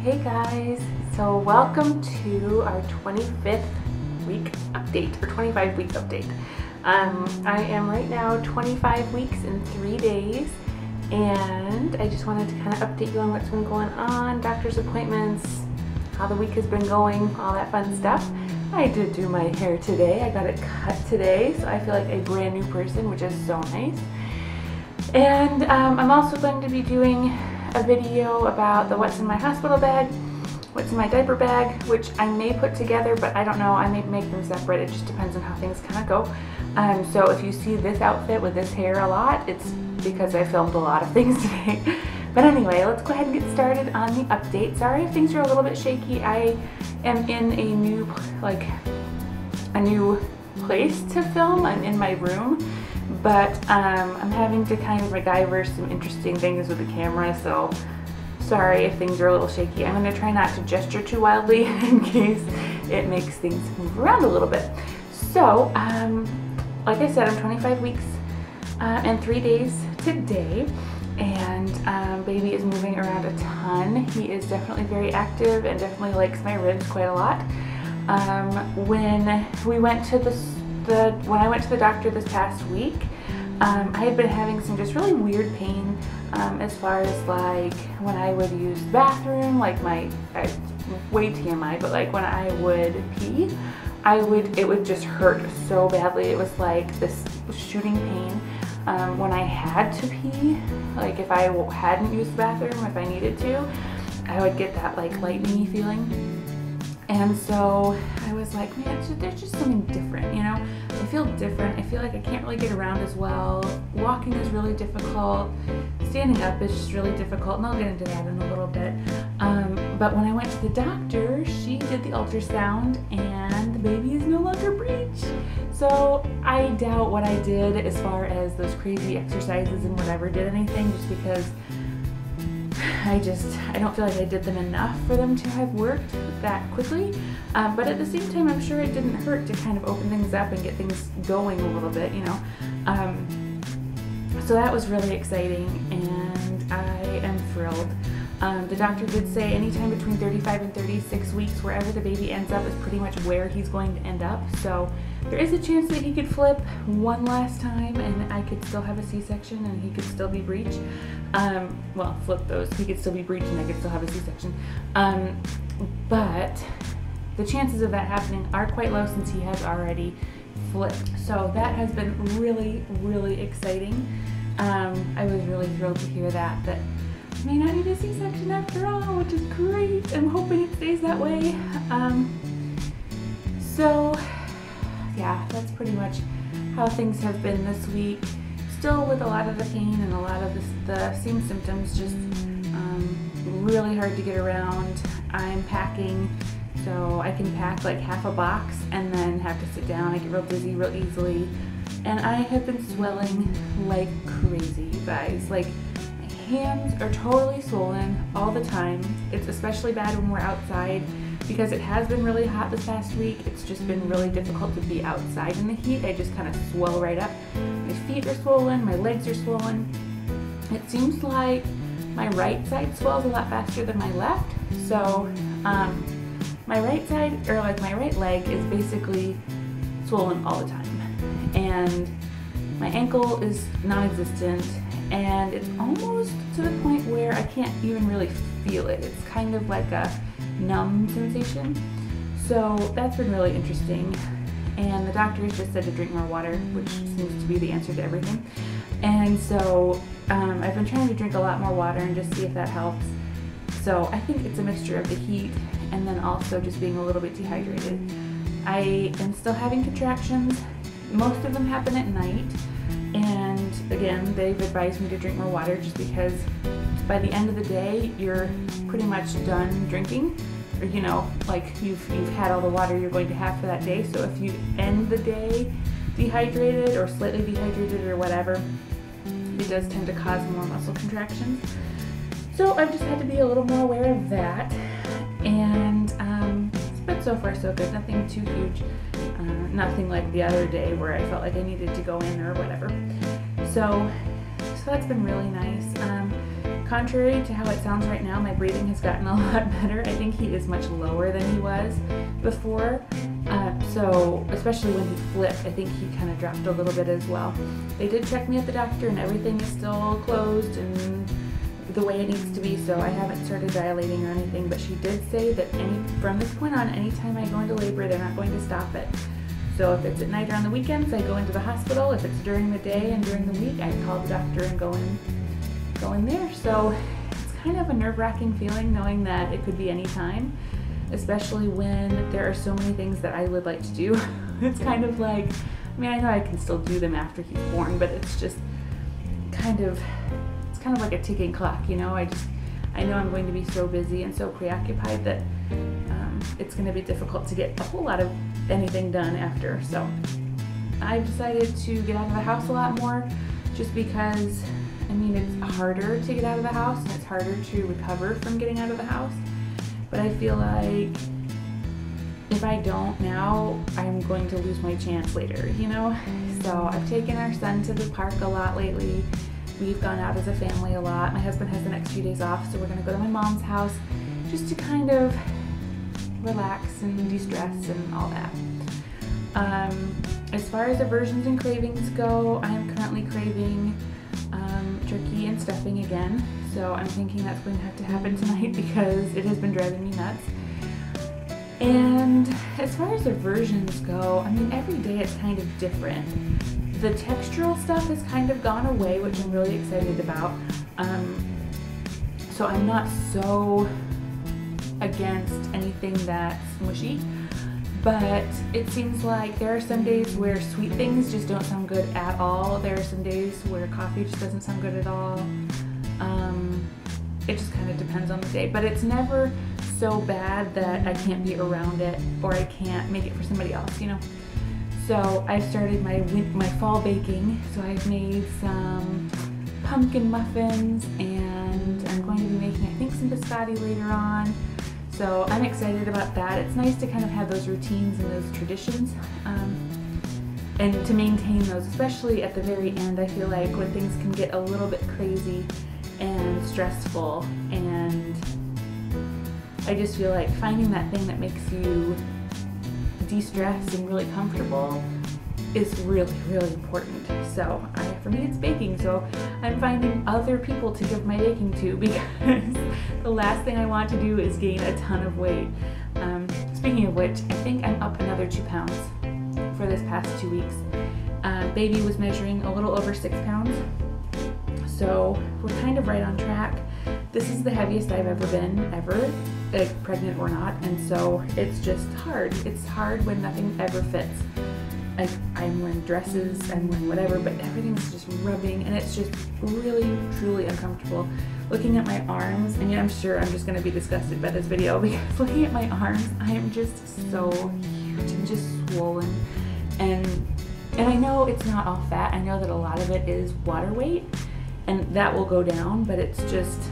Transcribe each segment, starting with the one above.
Hey guys, so welcome to our 25th week update, or 25 week update. I am right now 25 weeks and 3 days, and I just wanted to kind of update you on what's been going on, doctor's appointments, how the week has been going, all that fun stuff. I did do my hair today. I got it cut today, so I feel like a brand new person, which is so nice. And I'm also going to be doing a video about the what's in my hospital bag, what's in my diaper bag, which I may put together, but I don't know. I may make them separate. It just depends on how things kind of go. So if you see this outfit with this hair a lot, it's because I filmed a lot of things today. But anyway, let's go ahead and get started on the update. Sorry if things are a little bit shaky. I am in a new place to film. I'm in my room. But I'm having to kind of MacGyver some interesting things with the camera, so sorry if things are a little shaky. I'm going to try not to gesture too wildly in case it makes things move around a little bit. So, like I said, I'm 25 weeks and 3 days today, and baby is moving around a ton. He is definitely very active and definitely likes my ribs quite a lot. When I went to the doctor this past week, I had been having some just really weird pain as far as like when I would use the bathroom, like way TMI, but like when I would pee, it would just hurt so badly. It was like this shooting pain when I had to pee, like if I hadn't used the bathroom, if I needed to, I would get that like lightning feeling. And so I was like, man, there's just something different, you know? I feel different. I feel like I can't really get around as well. Walking is really difficult. Standing up is just really difficult, and I'll get into that in a little bit. But when I went to the doctor, she did the ultrasound, and the baby is no longer breech. So I doubt what I did as far as those crazy exercises and whatever did anything, just because I don't feel like I did them enough for them to have worked that quickly. But at the same time, I'm sure it didn't hurt to kind of open things up and get things going a little bit, you know. So that was really exciting, and I am thrilled. The doctor did say anytime between 35 and 36 weeks, wherever the baby ends up is pretty much where he's going to end up. So there is a chance that he could flip one last time and I could still have a C-section and he could still be breech. Well, flip those. He could still be breech and I could still have a C-section. But the chances of that happening are quite low since he has already flipped. So that has been really, really exciting. I was really thrilled to hear that I may not need a C-section after all, which is great. I'm hoping it stays that way. So yeah, that's pretty much how things have been this week. Still with a lot of the pain and a lot of the same symptoms, just really hard to get around. I'm packing, so I can pack like half a box and then have to sit down. I get real dizzy real easily. And I have been swelling like crazy, you guys. Like, my hands are totally swollen all the time. It's especially bad when we're outside because it has been really hot this past week. It's just been really difficult to be outside in the heat. I just kind of swell right up. My feet are swollen, my legs are swollen. It seems like my right side swells a lot faster than my left. So my right side, or like my right leg, is basically swollen all the time. And my ankle is non-existent, and it's almost to the point where I can't even really feel it. It's kind of like a numb sensation. So that's been really interesting. And the doctor just said to drink more water, which seems to be the answer to everything. And so I've been trying to drink a lot more water and just see if that helps. So I think it's a mixture of the heat and then also just being a little bit dehydrated. I am still having contractions. Most of them happen at night, and again, they've advised me to drink more water just because by the end of the day, you're pretty much done drinking, or you know, like you've had all the water you're going to have for that day. So if you end the day dehydrated or slightly dehydrated or whatever, it does tend to cause more muscle contractions. So I've just had to be a little more aware of that, and but so far so good. Nothing too huge. Nothing like the other day where I felt like I needed to go in or whatever. So that's been really nice. contrary to how it sounds right now, my breathing has gotten a lot better. I think he is much lower than he was before. So especially when he flipped, I think he kind of dropped a little bit as well. They did check me at the doctor and everything is still closed and the way it needs to be, so I haven't started dilating or anything, but she did say that from this point on, anytime I go into labor, they're not going to stop it. So if it's at night or on the weekends, I go into the hospital. If it's during the day and during the week, I call the doctor and go in there. So it's kind of a nerve-wracking feeling knowing that it could be any time, especially when there are so many things that I would like to do. It's kind of like, I mean, I know I can still do them after he's born, but it's just kind of like a ticking clock, you know. I know I'm going to be so busy and so preoccupied that it's going to be difficult to get a whole lot of anything done after. So I've decided to get out of the house a lot more, just because, I mean, it's harder to get out of the house and it's harder to recover from getting out of the house. But I feel like if I don't now, I'm going to lose my chance later, you know? So I've taken our son to the park a lot lately. We've gone out as a family a lot. My husband has the next few days off, so we're gonna go to my mom's house just to kind of relax and de-stress and all that. As far as aversions and cravings go, I am currently craving jerky and stuffing again. So I'm thinking that's going to have to happen tonight because it has been driving me nuts. And as far as aversions go, I mean, every day it's kind of different. The textural stuff has kind of gone away, which I'm really excited about. So I'm not so against anything that's mushy, but it seems like there are some days where sweet things just don't sound good at all. There are some days where coffee just doesn't sound good at all. It just kind of depends on the day, but it's never so bad that I can't be around it or I can't make it for somebody else, you know. So I've started my fall baking. So I've made some pumpkin muffins and I'm going to be making, I think, some biscotti later on. So I'm excited about that. It's nice to kind of have those routines and those traditions and to maintain those, especially at the very end. I feel like when things can get a little bit crazy and stressful, and I just feel like finding that thing that makes you de-stress and really comfortable is really, really important. So for me it's baking, so I'm finding other people to give my baking to because the last thing I want to do is gain a ton of weight. Speaking of which, I think I'm up another 2 pounds for this past 2 weeks. Baby was measuring a little over 6 pounds, so we're kind of right on track. This is the heaviest I've ever been, ever, like pregnant or not, and so it's just hard. It's hard when nothing ever fits. I'm wearing dresses, I'm wearing whatever, but everything's just rubbing and it's just really, truly uncomfortable. Looking at my arms, I mean, I'm sure I'm just going to be disgusted by this video because looking at my arms, I am just so huge and just swollen. And I know it's not all fat. I know that a lot of it is water weight and that will go down, but it's just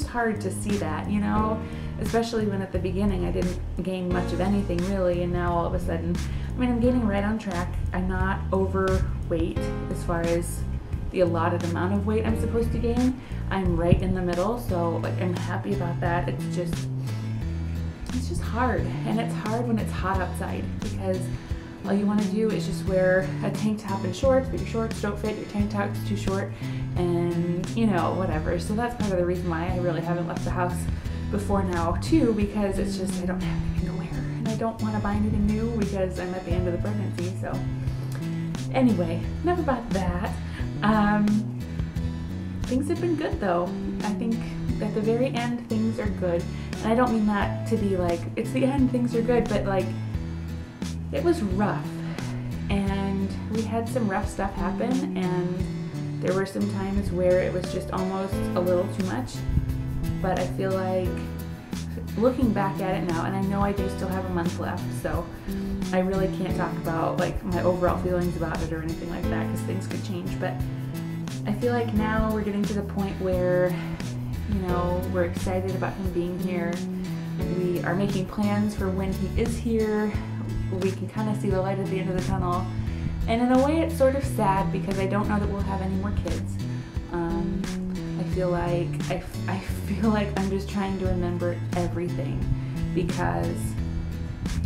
hard to see that, you know, especially when at the beginning I didn't gain much of anything really, and now all of a sudden, I mean, I'm getting right on track. I'm not overweight as far as the allotted amount of weight I'm supposed to gain. I'm right in the middle, so like I'm happy about that. It's just hard, and it's hard when it's hot outside because all you want to do is just wear a tank top and shorts, but your shorts don't fit, your tank top's too short, and you know, whatever. So that's part of the reason why I really haven't left the house before now too, because it's just I don't have anything to wear and I don't want to buy anything new because I'm at the end of the pregnancy. So anyway, enough about that. Things have been good though. I think at the very end things are good, and I don't mean that to be like it's the end, things are good, but like it was rough and we had some rough stuff happen, and there were some times where it was just almost a little too much. But I feel like looking back at it now, and I know I do still have a month left, so I really can't talk about like my overall feelings about it or anything like that because things could change, but I feel like now we're getting to the point where, you know, we're excited about him being here. We are making plans for when he is here. We can kind of see the light at the end of the tunnel. And in a way it's sort of sad because I don't know that we'll have any more kids. I feel like I feel like I'm just trying to remember everything, because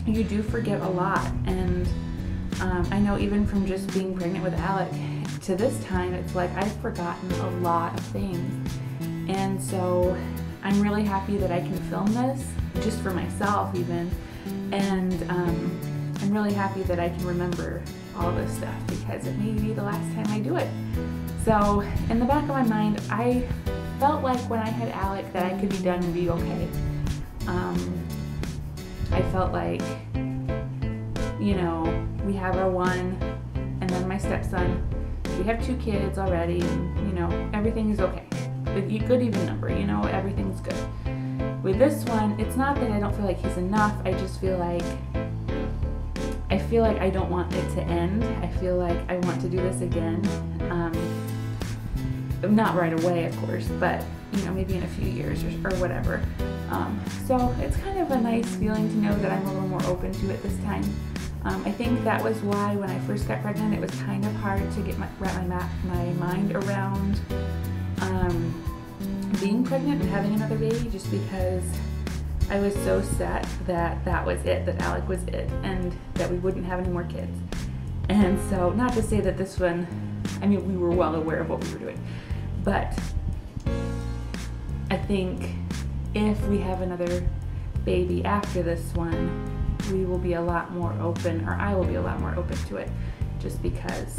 you do forget a lot. And I know even from just being pregnant with Alec to this time, it's like I've forgotten a lot of things. And so I'm really happy that I can film this just for myself even. And I'm really happy that I can remember all this stuff, because it may be the last time I do it. So in the back of my mind, I felt like when I had Alec that I could be done and be okay. I felt like, you know, we have our one, and then my stepson. We have 2 kids already, and, you know, everything is okay. Good even number, you know, everything's good. With this one, it's not that I don't feel like he's enough. I just feel like I don't want it to end. I feel like I want to do this again. Not right away, of course, but, you know, maybe in a few years or whatever. So it's kind of a nice feeling to know that I'm a little more open to it this time. I think that was why when I first got pregnant, it was kind of hard to wrap my mind around being pregnant and having another baby, just because I was so set that that was it, that Alec was it, and that we wouldn't have any more kids. And so, not to say that this one, I mean, we were well aware of what we were doing, but I think if we have another baby after this one, we will be a lot more open, or I will be a lot more open to it, just because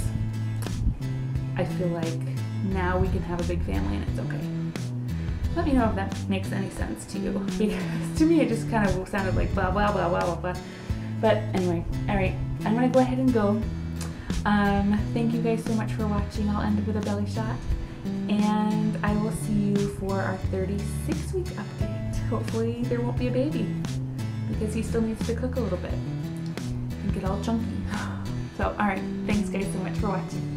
I feel like now we can have a big family and it's okay. Let me know if that makes any sense to you, because to me it just kind of sounded like blah, blah, blah, blah, blah, blah. But anyway, all right, I'm gonna go ahead and go. Thank you guys so much for watching. I'll end with a belly shot, and I will see you for our 36-week update. Hopefully there won't be a baby, because he still needs to cook a little bit and get all chunky. So, all right, thanks guys so much for watching.